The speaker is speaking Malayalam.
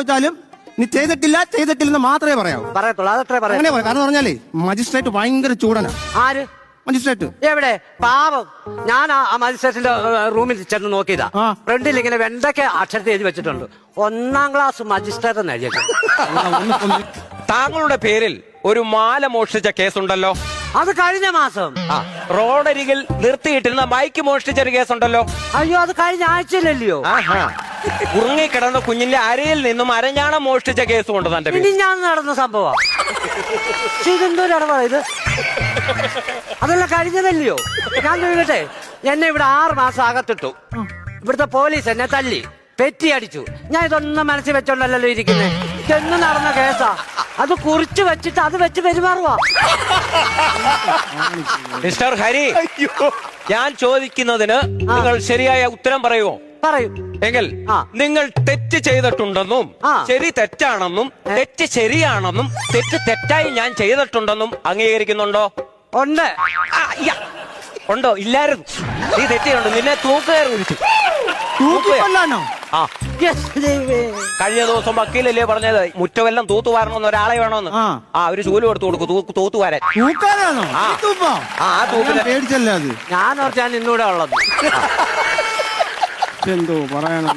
ചോദിച്ചാലും നീ ചെയ്തിട്ടില്ലെന്ന് മാത്രമേ പറയാവൂ. പറയത്തുള്ളൂ, അതത്രേ പറയാം. അങ്ങനെ പറയാം. കാരണം പറഞ്ഞാലേ മജിസ്ട്രേറ്റ് ഭയങ്കര ചൂടനാ. ആര് മജിസ്ട്രേറ്റ്? എവിടെ? പാവം. ഞാൻ ആ മജിസ്ട്രേറ്റിന്റെ റൂമിൽ ചെന്ന് നോക്കിയതാ. ഫ്രണ്ടിൽ ഇങ്ങനെ വെണ്ടയ്ക്ക് അക്ഷരത്തിൽ എഴുതി വെച്ചിട്ടുണ്ട്, 1ാം ക്ലാസ് മജിസ്ട്രേറ്റ് എന്ന് എഴുതിയിട്ടുണ്ട്. താങ്കളുടെ പേരിൽ ഒരു മാല മോഷ്ടിച്ച കേസുണ്ടല്ലോ. അത് കഴിഞ്ഞ മാസം. റോഡരികിൽ നിർത്തിയിട്ടിരുന്ന ബൈക്ക് മോഷ്ടിച്ചൊരു കേസുണ്ടല്ലോ. അയ്യോ, അത് കഴിഞ്ഞ ആഴ്ചയിലല്ലയോ? ഉറങ്ങിക്കിടന്ന കുഞ്ഞിന്റെ അരയിൽ നിന്നും അരഞ്ഞാണം മോഷ്ടിച്ച കേസും ഉണ്ട് തന്റെ ഇനി ഞാൻ നടന്ന സംഭവം. ഇതെന്തോരം ഇടപാടാ ഇത്? അതെല്ലാം കഴിഞ്ഞതല്ലയോ? ഞാൻ ചോദിക്കട്ടെ, എന്നെ ഇവിടെ 6 മാസം അകത്തിട്ടു. ഇവിടുത്തെ പോലീസ് എന്നെ തല്ലി പെറ്റി അടിച്ചു. ഞാൻ ഇതൊന്നും മനസ്സിൽ വെച്ചോണ്ടല്ലോ ഇരിക്കുന്നത്. ഇതെന്ന് നടന്ന കേസാ. അത് കുറിച്ച് വെച്ചിട്ട് അത് വെച്ച് പെരുമാറുവാ. മിസ്റ്റർ ഹരി, ഞാൻ ചോദിക്കുന്നതിന് നിങ്ങൾ ശരിയായ ഉത്തരം പറയുമോ? പറയും. എങ്കിൽ നിങ്ങൾ തെറ്റ് ചെയ്തിട്ടുണ്ടെന്നും ശരി തെറ്റാണെന്നും തെറ്റ് ശരിയാണെന്നും തെറ്റ് തെറ്റായി ഞാൻ ചെയ്തിട്ടുണ്ടെന്നും അംഗീകരിക്കുന്നുണ്ടോ? ഉണ്ട്. ഉണ്ടോ? ഇല്ലായിരുന്നു. നീ തെറ്റിയുണ്ട്. നിന്നെ തൂക്കുകയർ വിളിച്ചു. കഴിഞ്ഞ ദിവസം വക്കീലല്ലേ പറഞ്ഞത്, മുറ്റമെല്ലാം തൂത്തുവാരണമെന്ന് ഒരാളെ വേണമെന്ന്. ഒരു ജോലി കൊടുത്തു കൊടുക്കും തൂത്തുവാരൻ. പേടിച്ചല്ലേ അത്? ഞാൻ ഓർത്ത് ഞാൻ ഇന്നൂടെ ഉള്ളത്. എന്തോ പറയാനോ.